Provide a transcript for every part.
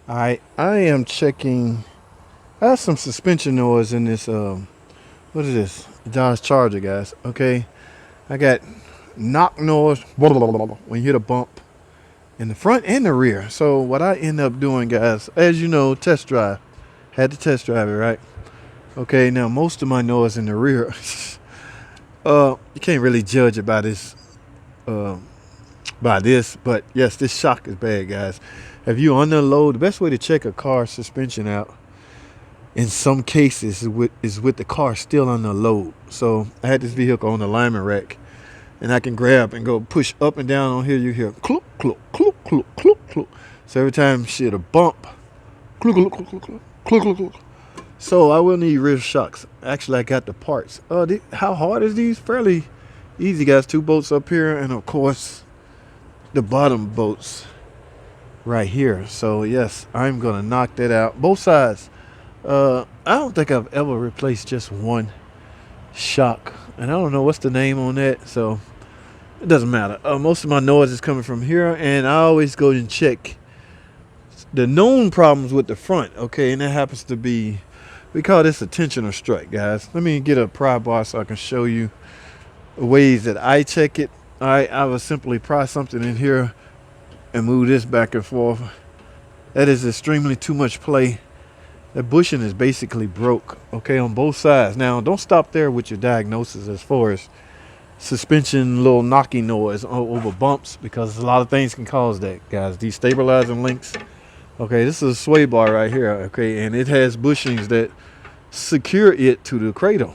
I am checking. I have some suspension noise in this. What is this? Dodge Charger, guys. Okay, I got knock noise when you hit a bump in the front and the rear. So what I end up doing, guys, as you know, test drive. Had to test drive it, right? Okay, now most of my noise in the rear. You can't really judge it uh, by this, but yes, this shock is bad, guys. If you under load, the best way to check a car suspension out in some cases is with the car still under load. So I had this vehicle on the alignment rack, and I can grab and go push up and down on here. You hear clunk, clunk, clunk, clunk, clunk, clunk. So every time shit a bump, clunk, clunk, clunk, clunk, clunk, clunk, clunk. So I will need rear shocks. Actually, I got the parts. How hard is these? Fairly easy, guys. Two bolts up here, and of course the bottom bolts right here. So yes, I'm gonna knock that out. Both sides. I don't think I've ever replaced just one shock, and I don't know what's the name on that. So it doesn't matter. Most of my noise is coming from here, and I always go and check the known problems with the front. Okay, and that happens to be, we call this a tensioner strut, guys. Let me get a pry bar so I can show you the ways that I check it. All right, I will simply pry something in here and move this back and forth. That is extremely too much play. That bushing is basically broke, okay, on both sides. Now, don't stop there with your diagnosis as far as suspension, little knocking noise over bumps, because a lot of things can cause that, guys. Destabilizing links. Okay, this is a sway bar right here, okay, and it has bushings that secure it to the cradle.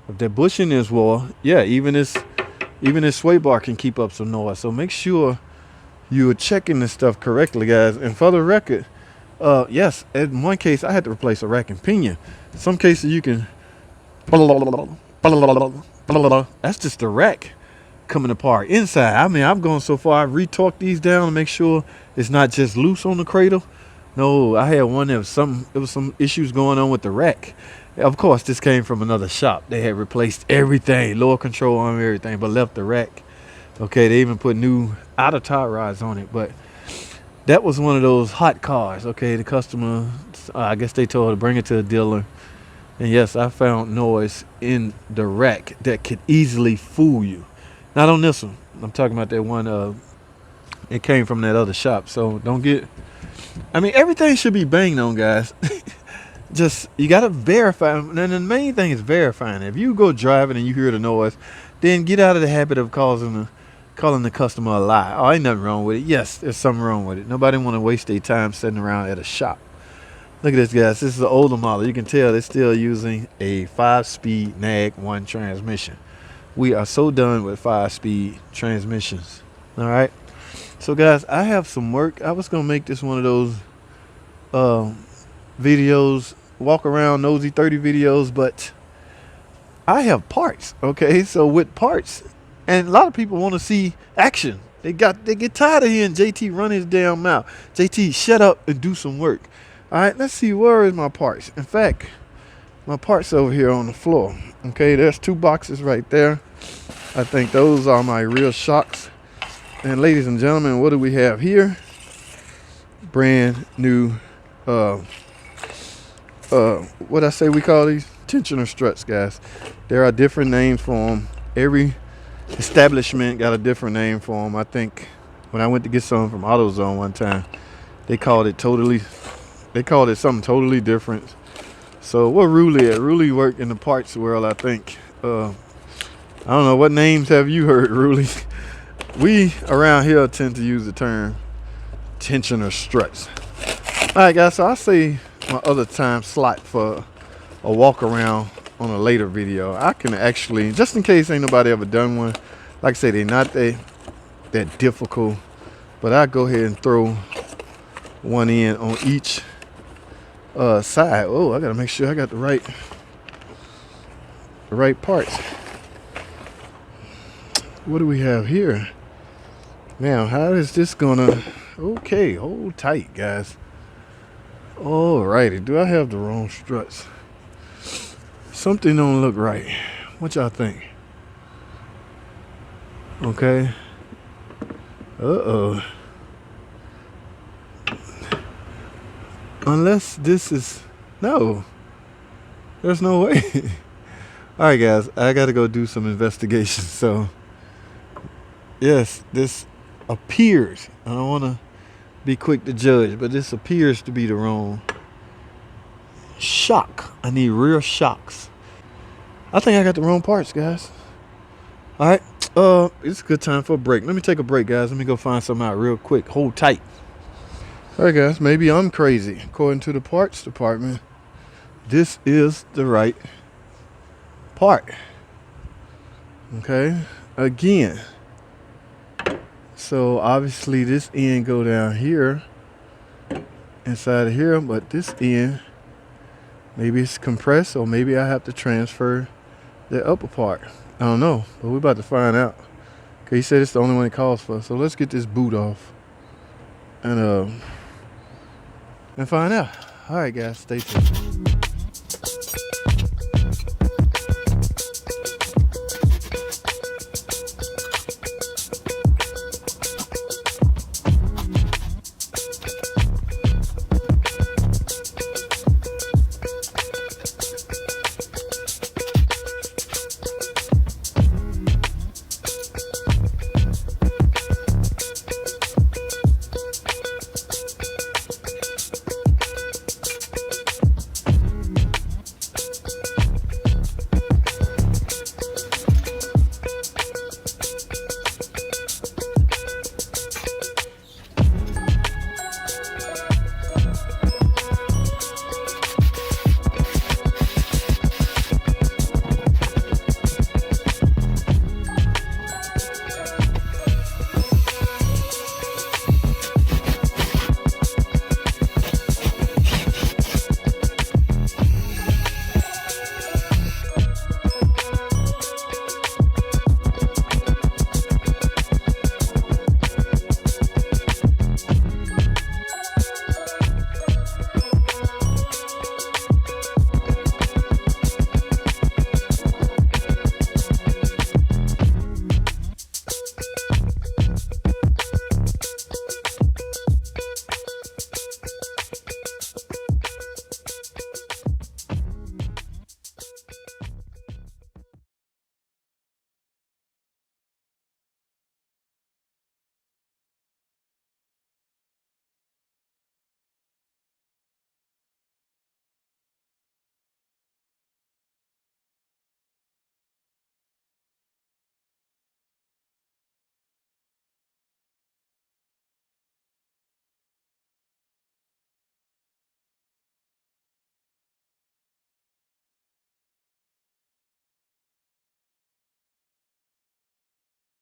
If that bushing is well, yeah, even this sway bar can keep up some noise. So make sure you're checking this stuff correctly, guys. And for the record, yes, in one case I had to replace a rack and pinion. In some cases you can, that's just the rack coming apart inside. I mean, I've gone so far, I've re-torqued these down to make sure it's not just loose on the cradle. No, I had one that was there was some issues going on with the rack. Of course, this came from another shop. They had replaced everything, lower control arm, everything, but left the rack. Okay, they even put new outer tie rods on it, but that was one of those hot cars. Okay, the customer, I guess they told her to bring it to the dealer. And yes, I found noise in the rack that could easily fool you. Not on this one. I'm talking about that one. It came from that other shop. So don't get. I mean, everything should be banged on, guys. Just you gotta verify. And the main thing is verifying. If you go driving and you hear the noise, then get out of the habit of calling the customer a lie. Oh, ain't nothing wrong with it. Yes, there's something wrong with it. Nobody want to waste their time sitting around at a shop. Look at this, guys. This is an older model. You can tell they're still using a 5-speed NAG 1 transmission. We are so done with 5-speed transmissions. All right. So, guys, I have some work. I was going to make this one of those videos, walk around nosy 30 videos, but I have parts. Okay. So with parts, and a lot of people want to see action. They get tired of hearing JT run his damn mouth. JT, shut up and do some work. All right, let's see, where is my parts? In fact, my parts over here on the floor. Okay, there's 2 boxes right there. I think those are my real shocks. And ladies and gentlemen, what do we have here? Brand new, what I say we call these? Tensioner struts, guys. There are different names for them. Every establishment got a different name for them. I think when I went to get some from AutoZone one time, they called it something totally different. So what Ruli at? Ruli worked in the parts world, I think. I don't know, what names have you heard, Ruli? We around here tend to use the term tensioner struts. All right, guys, so I say my other time slot for a walk around on a later video. I can actually, just in case ain't nobody ever done one, like I say, they're not that difficult, but I go ahead and throw one in on each side. Oh, I gotta make sure I got the right parts. What do we have here? Now, how is this gonna? Okay, hold tight, guys. Alrighty, do I have the wrong struts? Something don't look right. What y'all think? Okay. Unless this is, no, there's no way. All right, guys, I got to go do some investigation. So, yes, this appears, I don't want to be quick to judge, but this appears to be the wrong shock. I need real shocks. I think I got the wrong parts, guys. All right, it's a good time for a break. Let me take a break, guys. Let me go find something out real quick. Hold tight. All right, guys, maybe I'm crazy. According to the parts department, this is the right part. Okay, again. So obviously this end go down here, inside of here, but this end, maybe it's compressed, or maybe I have to transfer the upper part. I don't know, but we're about to find out. Okay, he said it's the only one it calls for. So let's get this boot off and find out. All right, guys, stay tuned.